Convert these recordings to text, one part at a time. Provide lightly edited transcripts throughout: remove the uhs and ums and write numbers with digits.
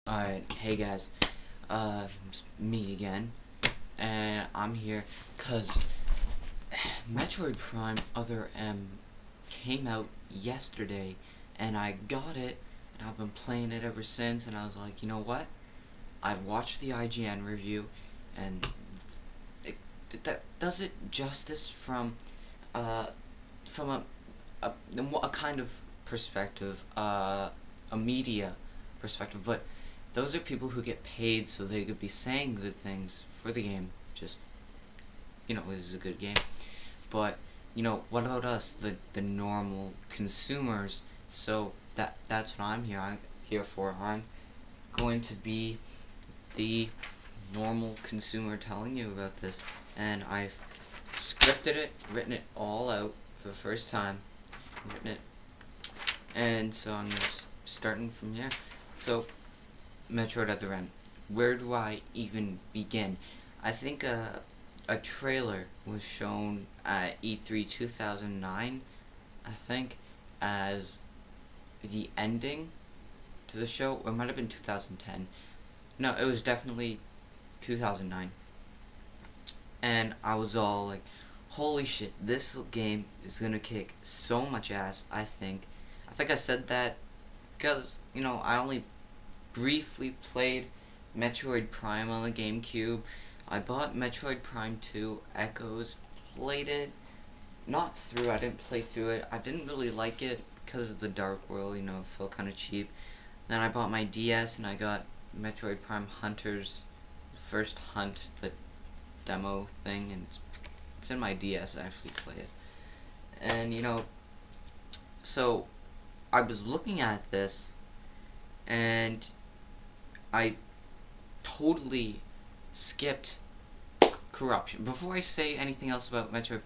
Alright, hey guys, it's me again, and I'm here because Metroid Prime Other M came out yesterday, and I got it, and I've been playing it ever since, and I was like, you know what, I've watched the IGN review, and that does it justice from a kind of perspective, a media perspective, but those are people who get paid so they could be saying good things for the game. Just, this is a good game. But, what about us, the normal consumers? So that's what I'm here for. I'm going to be the normal consumer telling you about this. And I've scripted it, written it all out for the first time. Written it. And so I'm just starting from here. So, Metroid Other M. Where do I even begin? I think a trailer was shown at E3 2009, I think, as the ending to the show. Or it might have been 2010. No, it was definitely 2009. And I was all like, holy shit, this game is gonna kick so much ass, I think. I think I said that because, I only briefly played Metroid Prime on the GameCube. I bought Metroid Prime 2 Echoes, played it, not through, I didn't play through it. I didn't really like it because of the Dark World, it felt kind of cheap. Then I bought my DS and I got Metroid Prime Hunters, First Hunt, the demo thing, and it's in my DS, I actually play it. And, so I was looking at this, and I totally skipped corruption. Before I say anything else about Metroid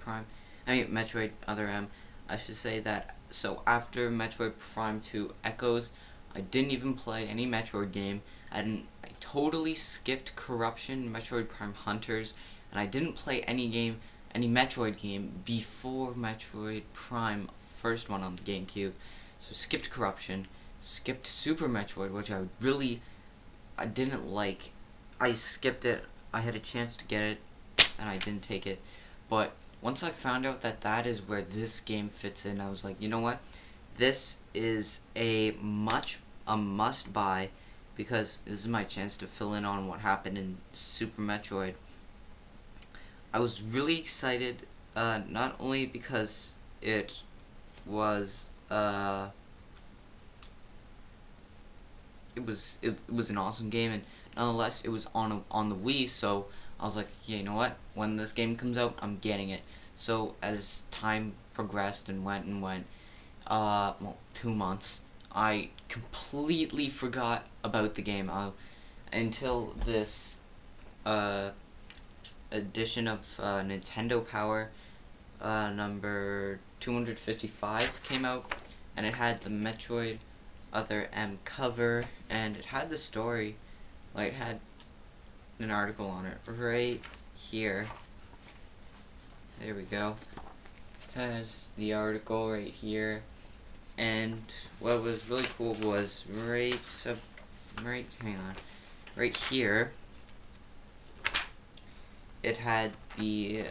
Other M, I should say that, so after Metroid Prime 2 Echoes, I didn't even play any Metroid game. I totally skipped corruption, Metroid Prime Hunters, and I didn't play any Metroid game before Metroid Prime, first one on the GameCube. So skipped corruption, skipped Super Metroid, which I didn't like. I skipped it. I had a chance to get it, and I didn't take it. But once I found out that that is where this game fits in, I was like, you know what? This is a must-buy, because this is my chance to fill in on what happened in Super Metroid. I was really excited, not only because it was it was an awesome game, and nonetheless it was on the Wii, so I was like, yeah, you know what, when this game comes out, I'm getting it. So as time progressed and went, well, 2 months, I completely forgot about the game until this edition of Nintendo Power number 255 came out, and it had the Metroid Other M cover, and it had the story, like it had an article on it right here. There we go. It has the article right here, and what was really cool was right here, it had these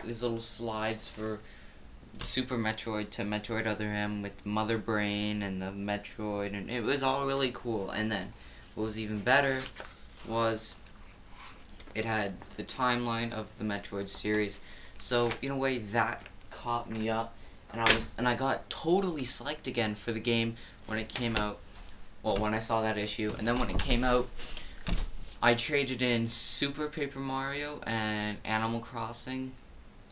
little slides for Super Metroid to Metroid Other M with Mother Brain and the Metroid, and it was all really cool. And then what was even better was it had the timeline of the Metroid series. So in a way that caught me up, and I got totally psyched again for the game when it came out. Well, when I saw that issue, and then when it came out, I traded in Super Paper Mario and Animal Crossing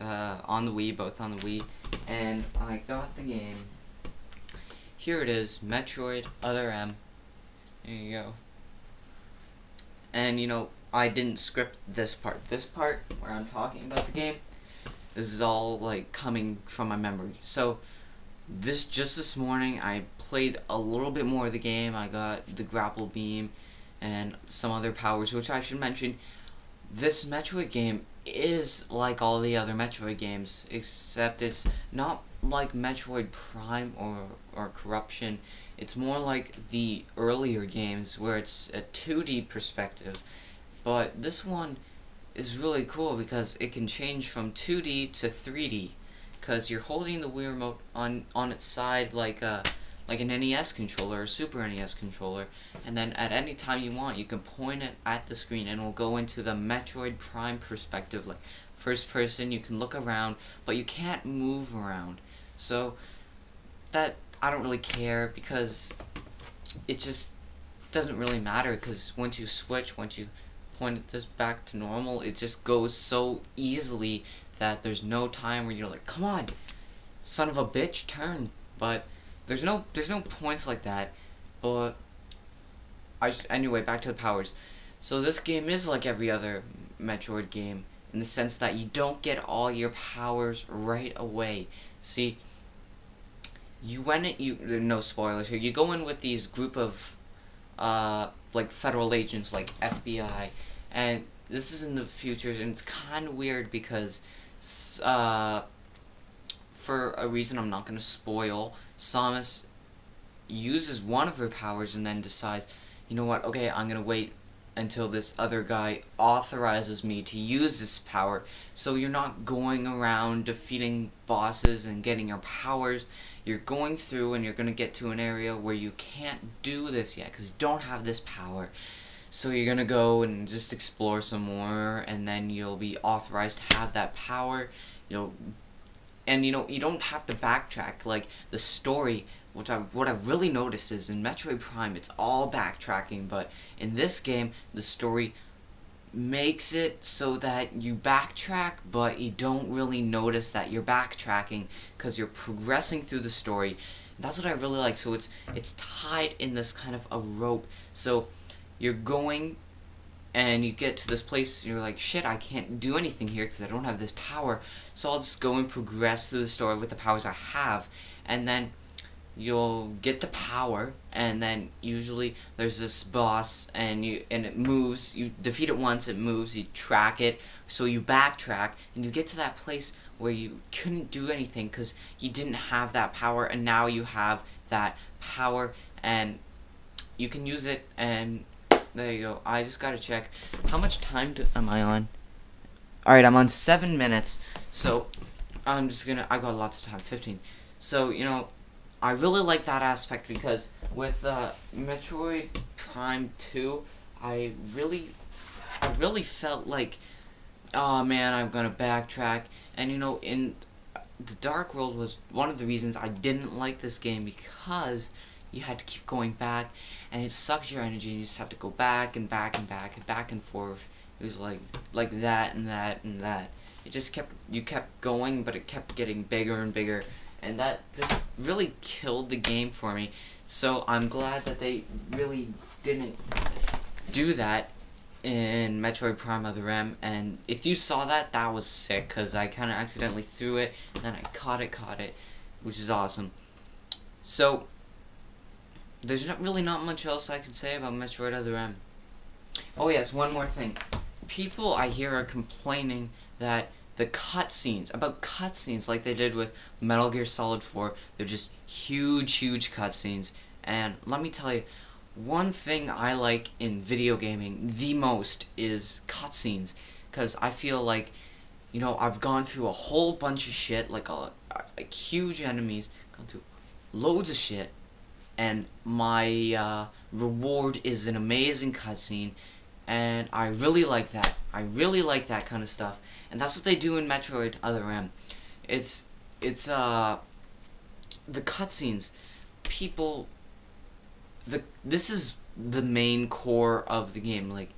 on the Wii, both on the Wii, and I got the game. Here it is, Metroid Other M. There you go. And I didn't script this part. This part where I'm talking about the game, this is all like coming from my memory. So just this morning I played a little bit more of the game. I got the grapple beam and some other powers, which I should mention, this Metroid game is like all the other Metroid games, except it's not like Metroid Prime or Corruption. It's more like the earlier games where it's a 2D perspective, but this one is really cool because it can change from 2D to 3D, because you're holding the Wii remote on its side like an NES controller or Super NES controller, and then at any time you want, you can point it at the screen and it'll go into the Metroid Prime perspective, like first person. You can look around, but you can't move around. So that, I don't really care, because it just doesn't really matter, because once you switch, once you point this back to normal, it just goes so easily that there's no time where you're like, come on, son of a bitch, turn. But there's no points like that. But anyway, back to the powers. So this game is like every other Metroid game in the sense that you don't get all your powers right away. See, no spoilers here. You go in with these group of like federal agents, like FBI, and this is in the future, and it's kind of weird because for a reason I'm not going to spoil, Samus uses one of her powers and then decides, you know what, okay, I'm going to wait until this other guy authorizes me to use this power. So you're not going around defeating bosses and getting your powers. You're going through and you're going to get to an area where you can't do this yet because you don't have this power. So you're going to go and just explore some more, and then you'll be authorized to have that power. And you don't have to backtrack. Like the story, what I've really noticed is in Metroid Prime, it's all backtracking, but in this game, the story makes it so that you backtrack, but you don't really notice that you're backtracking because you're progressing through the story. That's what I really like. So it's tied in this kind of a rope. So you're going and you get to this place, and you're like, shit, I can't do anything here because I don't have this power. So I'll just go and progress through the story with the powers I have, and then you'll get the power, and then usually there's this boss, and it moves. You defeat it once, it moves. You track it, so you backtrack, and you get to that place where you couldn't do anything because you didn't have that power, and now you have that power, and you can use it. And there you go. I just gotta check how much time am I on. Alright, I'm on 7 minutes, so I've got lots of time, 15. So, I really like that aspect because with Metroid Prime 2, I really felt like, oh man, I'm gonna backtrack. And in the Dark World was one of the reasons I didn't like this game, because you had to keep going back, and it sucks your energy, and you just have to go back and back and back and back and forth. It was like that and that and that. It just you kept going, but it kept getting bigger and bigger, and that just really killed the game for me. So I'm glad that they really didn't do that in Metroid Prime Other M. And if you saw that, that was sick, because I kind of accidentally threw it, and then I caught it, which is awesome. So there's really not much else I can say about Metroid Other M. Oh yes, one more thing. People I hear are complaining that the cutscenes like they did with Metal Gear Solid 4, they're just huge cutscenes. And let me tell you, one thing I like in video gaming the most is cutscenes, because I feel like, I've gone through a whole bunch of shit, like huge enemies, gone through loads of shit, and my reward is an amazing cutscene, and I really like that. I really like that kind of stuff, and that's what they do in Metroid Other M. It's the cutscenes. This is the main core of the game. Like,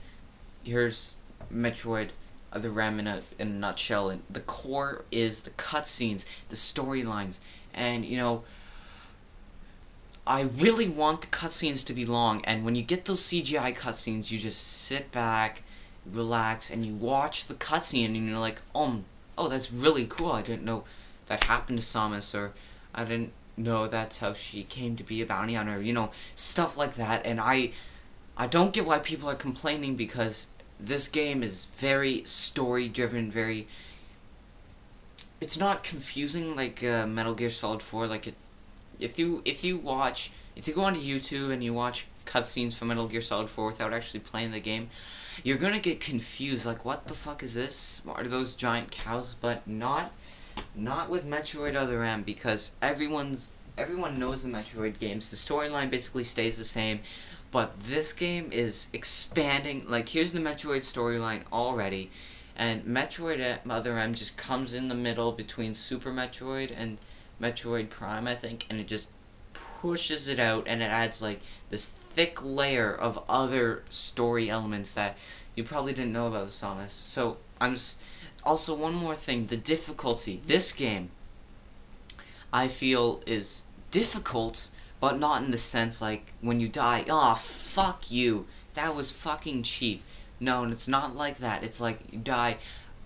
here's Metroid Other M in a nutshell, and the core is the cutscenes, the storylines, and I really want the cutscenes to be long, and when you get those CGI cutscenes, you just sit back, relax, and you watch the cutscene, and you're like, oh, that's really cool. I didn't know that happened to Samus, or I didn't know that's how she came to be a bounty hunter, stuff like that. And I don't get why people are complaining, because this game is very story-driven, it's not confusing like Metal Gear Solid 4, like it. If you watch if you go onto YouTube and you watch cutscenes from Metal Gear Solid 4 without actually playing the game, you're gonna get confused, like, what the fuck is this? Are those giant cows? But not with Metroid Other M, because everyone knows the Metroid games. The storyline basically stays the same, but this game is expanding. Like, here's the Metroid storyline already, and Metroid Other M just comes in the middle between Super Metroid and Metroid Prime, I think, and it just pushes it out, and it adds like this thick layer of other story elements that you probably didn't know about, Samus. So also, one more thing, the difficulty. This game, I feel, is difficult, but not in the sense like when you die, oh fuck you, that was fucking cheap. No, it's not like that. It's like you die,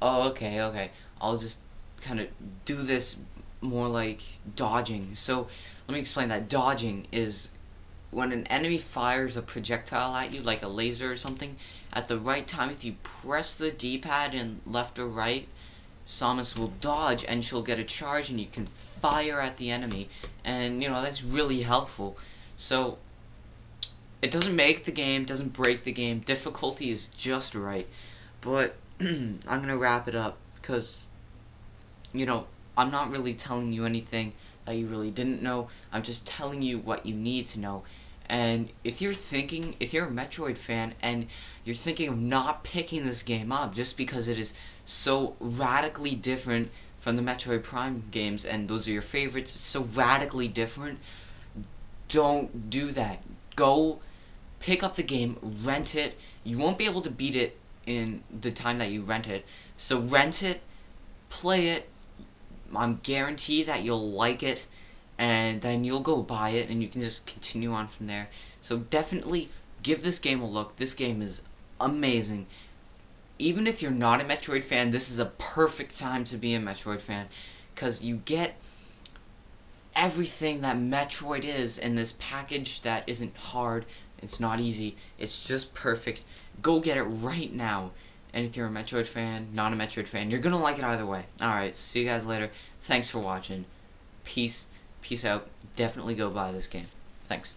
oh okay, I'll just kind of do this more like dodging. So let me explain that. Dodging is when an enemy fires a projectile at you, like a laser or something, at the right time, if you press the D-pad in left or right, Samus will dodge and she'll get a charge and you can fire at the enemy, and you know, that's really helpful. So it doesn't make the game, doesn't break the game, difficulty is just right. But I'm gonna wrap it up because, you know, I'm not really telling you anything that you really didn't know. I'm just telling you what you need to know. And if you're a Metroid fan and you're thinking of not picking this game up just because it is so radically different from the Metroid Prime games, and those are your favorites, it's so radically different, don't do that. Go pick up the game, rent it. You won't be able to beat it in the time that you rent it. So rent it, play it. I'm guaranteed that you'll like it, and then you'll go buy it, and you can just continue on from there. So definitely give this game a look. This game is amazing. Even if you're not a Metroid fan, this is a perfect time to be a Metroid fan, because you get everything that Metroid is in this package that isn't hard. It's not easy. It's just perfect. Go get it right now. And if you're a Metroid fan, not a Metroid fan, you're gonna like it either way. Alright, see you guys later. Thanks for watching. Peace out. Definitely go buy this game. Thanks.